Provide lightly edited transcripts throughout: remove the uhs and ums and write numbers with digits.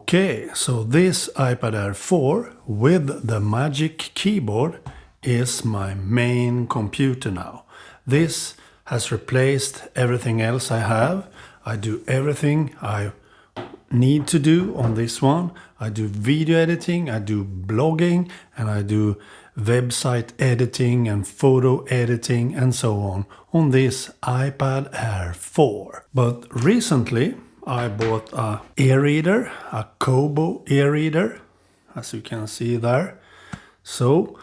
Okay, so this iPad Air 4 with the Magic Keyboard is my main computer now. This has replaced everything else I have. I do everything I need to do on this one. I do video editing, I do blogging, and I do website editing and photo editing and so on this iPad Air 4. But recently I bought a Ereader, a Kobo Ereader, as you can see there. So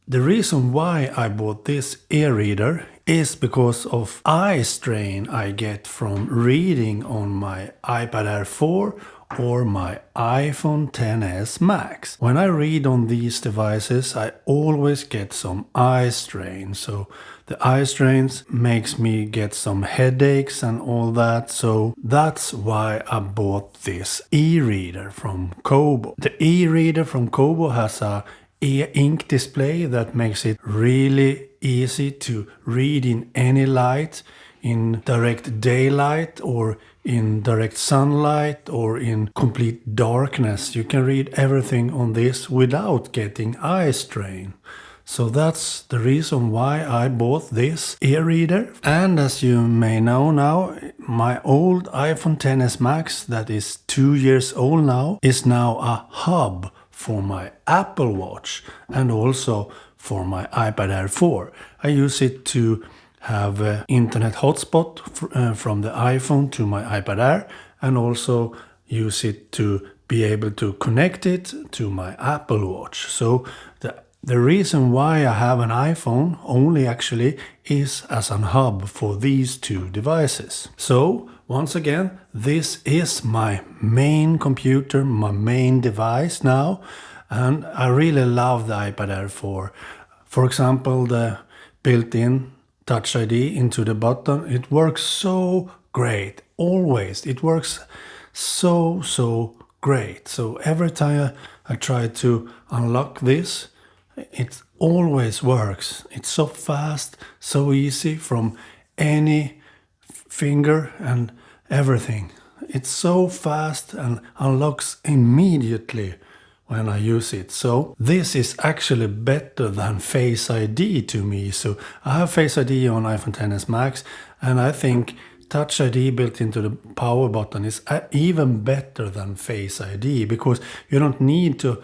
the reason why I bought this Ereader is because of eye strain I get from reading on my iPad Air 4 or my iPhone XS Max. When I read on these devices, I always get some eye strain. So the eye strains makes me get some headaches and all that. So that's why I bought this e-reader from Kobo. The e-reader from Kobo has a e-ink display that makes it really easy to read in any light, in direct daylight or in direct sunlight or in complete darkness. You can read everything on this without getting eye strain. So that's the reason why I bought this e-reader. And as you may know now, my old iPhone XS Max that is 2 years old now is now a hub for my Apple Watch and also for my iPad Air 4. I use it to have an internet hotspot from the iPhone to my iPad Air, and also use it to be able to connect it to my Apple Watch. So the reason why I have an iPhone only actually is as a hub for these two devices. So once again, this is my main computer, my main device now, and I really love the iPad Air 4. For example, the built-in Touch ID into the button, it works so great, always. It works so great. So every time I try to unlock this, it always works. It's so fast, so easy from any finger and everything. It's so fast and unlocks immediately when I use it. So this is actually better than Face ID to me. So I have Face ID on iPhone XS Max, and I think Touch ID built into the power button is even better than Face ID, because you don't need to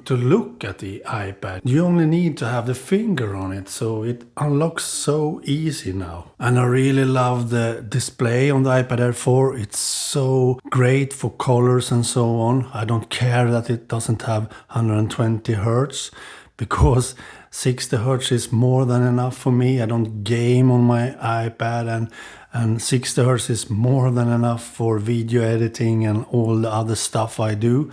look at the iPad. You only need to have the finger on it, so it unlocks so easy now. And I really love the display on the iPad Air 4. It's so great for colors and so on. I don't care that it doesn't have 120 Hertz, because 60 Hertz is more than enough for me. I don't game on my iPad, and 60 Hertz is more than enough for video editing and all the other stuff I do.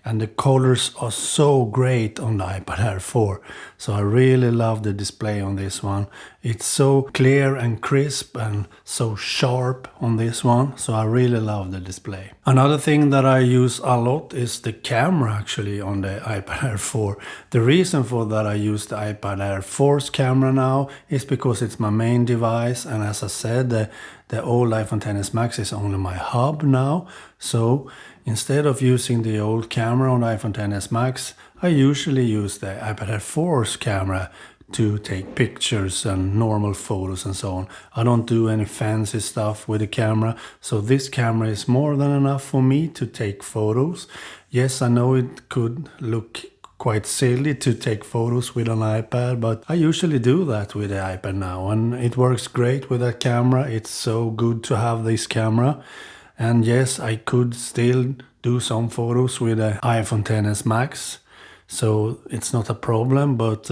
And the colors are so great on the iPad Air 4. So I really love the display on this one. It's so clear and crisp and so sharp on this one. So I really love the display. Another thing that I use a lot is the camera actually on the iPad Air 4. The reason for that I use the iPad Air 4's camera now is because it's my main device. And as I said, the old iPhone XS Max is only my hub now. So instead of using the old camera on the iPhone XS Max, I usually use the iPad Air 4's camera to take pictures and normal photos and so on. I don't do any fancy stuff with the camera, so this camera is more than enough for me to take photos. Yes, I know it could look quite silly to take photos with an iPad, but I usually do that with the iPad now, and it works great with that camera. It's so good to have this camera. And yes, I could still do some photos with the iPhone XS Max, so it's not a problem, but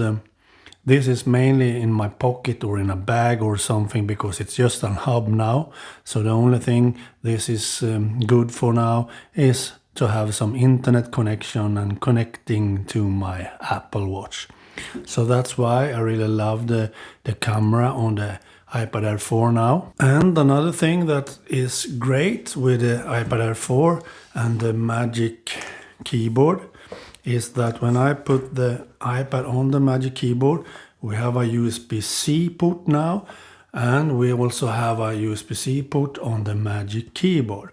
this is mainly in my pocket or in a bag or something, because it's just a hub now. So the only thing this is good for now is to have some internet connection and connecting to my Apple Watch. So that's why I really love the camera on the iPad Air 4 now. And another thing that is great with the iPad Air 4 and the Magic Keyboard is that when I put the iPad on the Magic Keyboard, we have a USB-C port now, And we also have a USB-C port on the Magic Keyboard.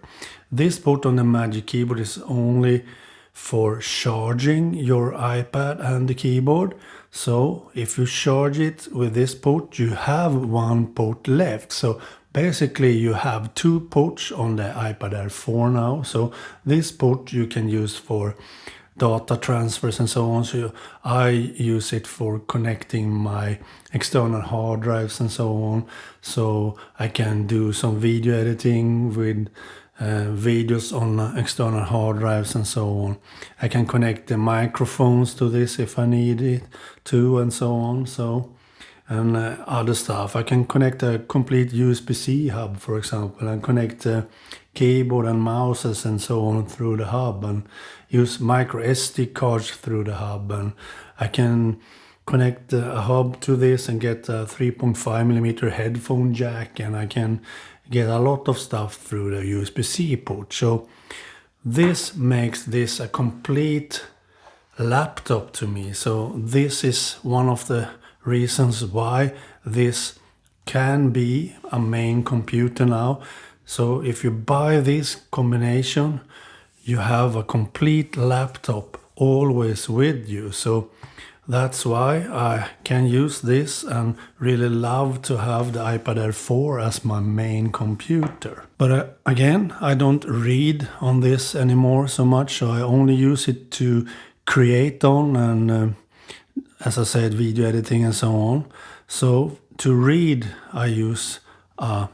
This port on the Magic Keyboard is only for charging your iPad and the keyboard. So if you charge it with this port, you have one port left. So basically you have two ports on the iPad Air 4 now. So this port you can use for data transfers and so on. So I use it for connecting my external hard drives and so on. So I can do some video editing with videos on external hard drives and so on. I can connect the microphones to this if I need it to, and so on. And other stuff. I can connect a complete USB-C hub, for example, and connect the keyboard and mouses and so on through the hub, and use micro SD cards through the hub. And I can connect a hub to this and get a 3.5mm headphone jack, and I can get a lot of stuff through the USB-C port. So this makes this a complete laptop to me. So this is one of the reasons why this can be a main computer now. So if you buy this combination, you have a complete laptop always with you. So that's why I can use this and really love to have the iPad Air 4 as my main computer. But again, I don't read on this anymore so much, so I only use it to create on and as I said, video editing and so on. So to read, I use a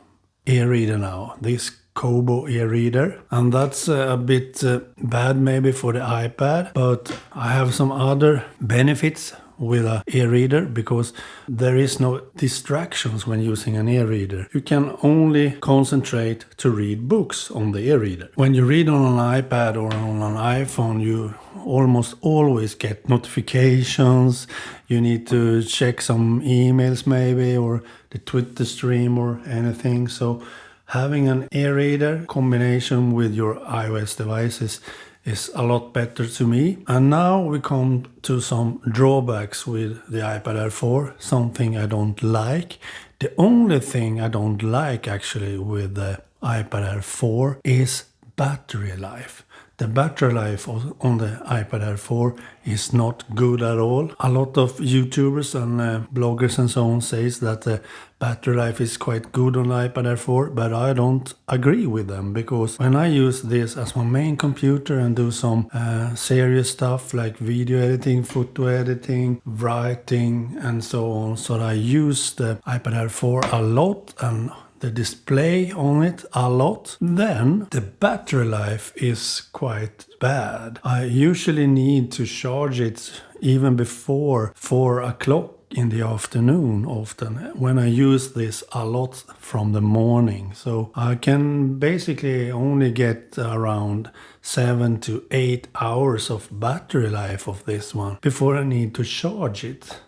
Ereader now, this Kobo Ereader. And that's a bit bad maybe for the iPad, but I have some other benefits with an e-reader because there is no distractions when using an e-reader. You can only concentrate to read books on the e-reader. When you read on an iPad or on an iPhone, you almost always get notifications. You need to check some emails maybe, or the Twitter stream or anything. So having an e-reader combination with your iOS devices is a lot better to me. And now we come to some drawbacks with the iPad Air 4, something I don't like. The only thing I don't like actually with the iPad Air 4 is battery life. The battery life on the iPad Air 4 is not good at all. A lot of YouTubers and bloggers and so on says that the battery life is quite good on the iPad Air 4, but I don't agree with them, because when I use this as my main computer and do some serious stuff like video editing, photo editing, writing and so on, so I use the iPad Air 4 a lot and the display on it a lot, then the battery life is quite bad. I usually need to charge it even before 4 o'clock in the afternoon often, when I use this a lot from the morning. So I can basically only get around 7 to 8 hours of battery life of this one before I need to charge it.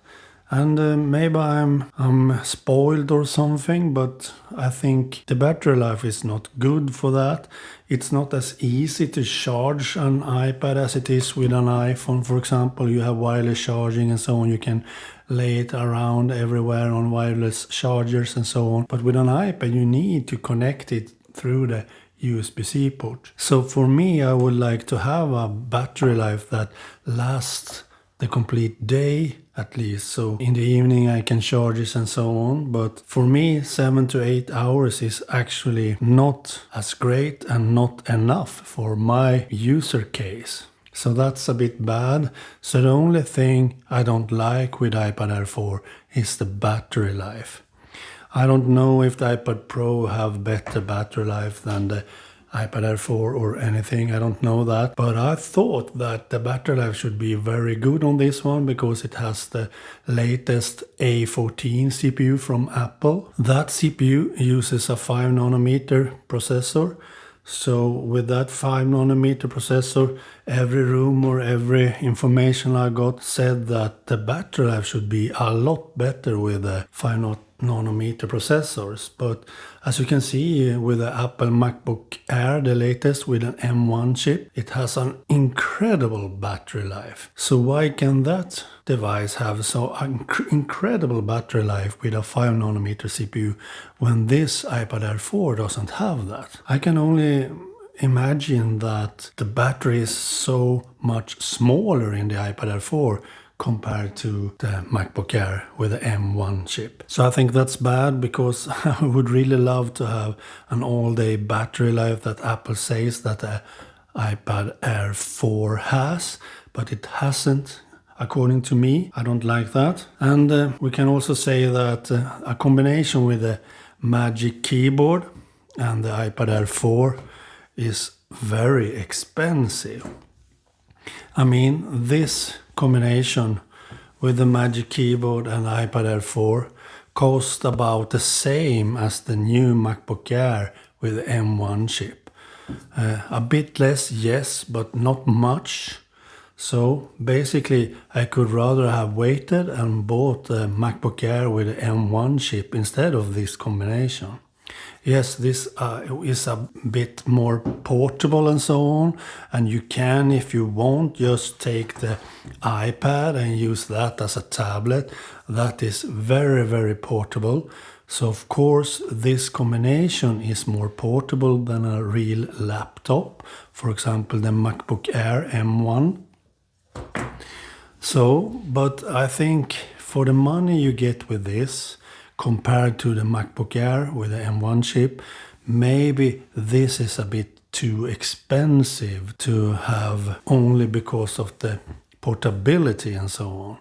And maybe I'm spoiled or something, but I think the battery life is not good for that. It's not as easy to charge an iPad as it is with an iPhone. For example, you have wireless charging and so on. You can lay it around everywhere on wireless chargers and so on. But with an iPad, you need to connect it through the USB-C port. So for me, I would like to have a battery life that lasts the complete day at least. So in the evening I can charge it and so on. But for me, 7 to 8 hours is actually not as great and not enough for my user case. So that's a bit bad. So the only thing I don't like with iPad Air 4 is the battery life. I don't know if the iPad Pro have better battery life than the iPad Air 4 or anything, I don't know that. But I thought that the battery life should be very good on this one because it has the latest A14 CPU from Apple. That CPU uses a 5nm processor. So with that 5nm processor, every room or every information I got said that the battery life should be a lot better with a 5nm nanometer processors, but as you can see with the Apple MacBook Air, the latest with an M1 chip, it has an incredible battery life. So why can that device have so incredible battery life with a 5 nanometer CPU when this iPad Air 4 doesn't have that? I can only imagine that the battery is so much smaller in the iPad Air 4 compared to the MacBook Air with the M1 chip. So I think that's bad, because I would really love to have an all-day battery life that Apple says that the iPad Air 4 has, but it hasn't. According to me, I don't like that. And we can also say that a combination with the Magic Keyboard and the iPad Air 4 is very expensive. I mean, this combination with the Magic Keyboard and iPad Air 4 cost about the same as the new MacBook Air with the M1 chip. A bit less, yes, but not much. So basically I could rather have waited and bought the MacBook Air with the M1 chip instead of this combination. Yes, this is a bit more portable and so on, and you can, if you want, just take the iPad and use that as a tablet. That is very, very portable. So of course this combination is more portable than a real laptop, for example the MacBook Air M1. So, but I think for the money you get with this, compared to the MacBook Air with the M1 chip, maybe this is a bit too expensive to have only because of the portability and so on.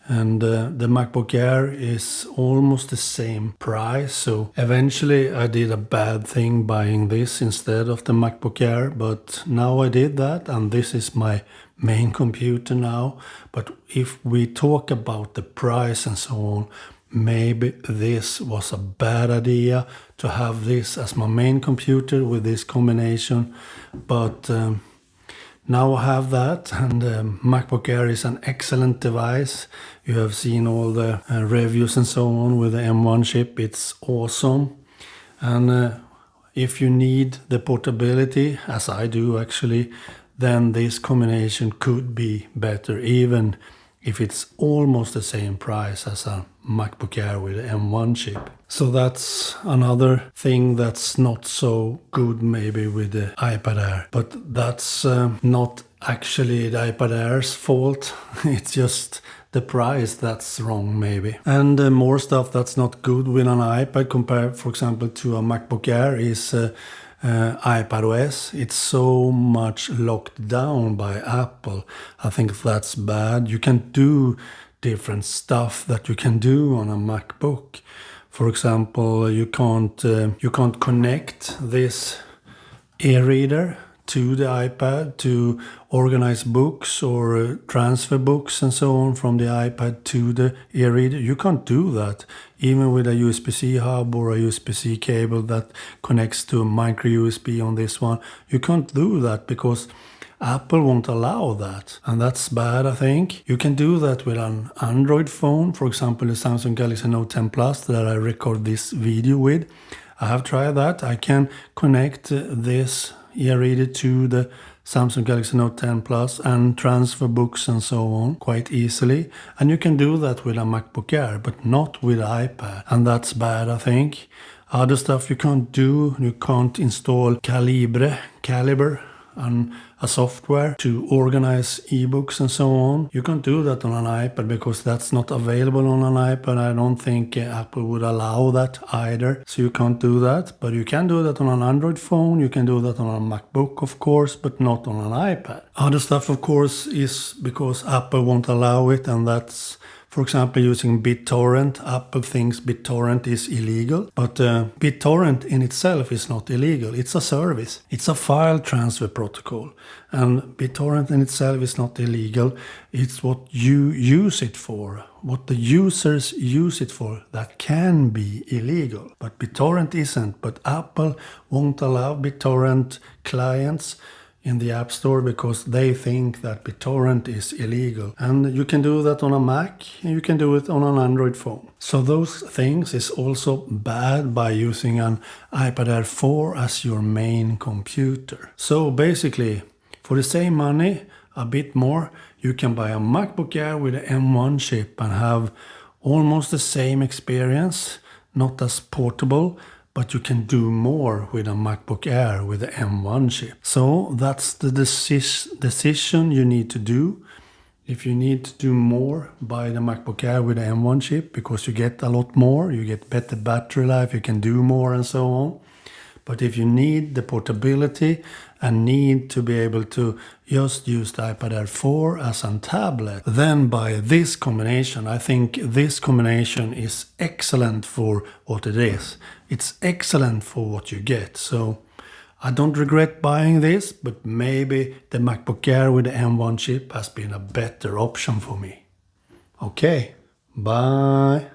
And the MacBook Air is almost the same price, so eventually I did a bad thing buying this instead of the MacBook Air, but now I did that, and this is my main computer now. But if we talk about the price and so on, maybe this was a bad idea to have this as my main computer with this combination, but now I have that, and MacBook Air is an excellent device. You have seen all the reviews and so on with the M1 chip. It's awesome. And if you need the portability, as I do actually, then this combination could be better, even if it's almost the same price as a MacBook Air with an M1 chip. So that's another thing that's not so good maybe with the iPad Air. But that's not actually the iPad Air's fault. It's just the price that's wrong maybe. And more stuff that's not good with an iPad compared, for example, to a MacBook Air is iPadOS. It's so much locked down by Apple. I think that's bad. You can do different stuff that you can do on a MacBook. For example, you can't connect this Ereader to the iPad to organize books or transfer books and so on from the iPad to the Ereader. You can't do that even with a USB-C hub or a USB-C cable that connects to a micro USB on this one. You can't do that because Apple won't allow that, and that's bad, I think. You can do that with an Android phone, for example the Samsung Galaxy Note 10 Plus that I record this video with. I have tried that. I can connect this e-reader to the Samsung Galaxy Note 10 Plus and transfer books and so on quite easily. And you can do that with a MacBook Air, but not with iPad. And that's bad, I think. Other stuff you can't do. You can't install Calibre, and a software to organize ebooks and so on. You can't do that on an iPad because that's not available on an iPad. I don't think Apple would allow that either. So you can't do that, but you can do that on an Android phone. You can do that on a MacBook, of course, but not on an iPad. Other stuff, of course, is because Apple won't allow it, and that's, for example, using BitTorrent. Apple thinks BitTorrent is illegal, but BitTorrent in itself is not illegal. It's a service. It's a file transfer protocol. And BitTorrent in itself is not illegal. It's what you use it for, what the users use it for, that can be illegal. But BitTorrent isn't. But Apple won't allow BitTorrent clients in the App Store because they think that BitTorrent is illegal. And you can do that on a Mac and you can do it on an Android phone. So those things is also bad by using an iPad Air 4 as your main computer. So basically, for the same money, a bit more, you can buy a MacBook Air with an M1 chip and have almost the same experience, not as portable, but you can do more with a MacBook Air with the M1 chip. So that's the decision you need to do. If you need to do more, buy the MacBook Air with the M1 chip because you get a lot more, you get better battery life, you can do more and so on. But if you need the portability and need to be able to just use the iPad Air 4 as a tablet, then buy this combination. I think this combination is excellent for what it is. It's excellent for what you get. So I don't regret buying this, but maybe the MacBook Air with the M1 chip has been a better option for me. Okay, bye.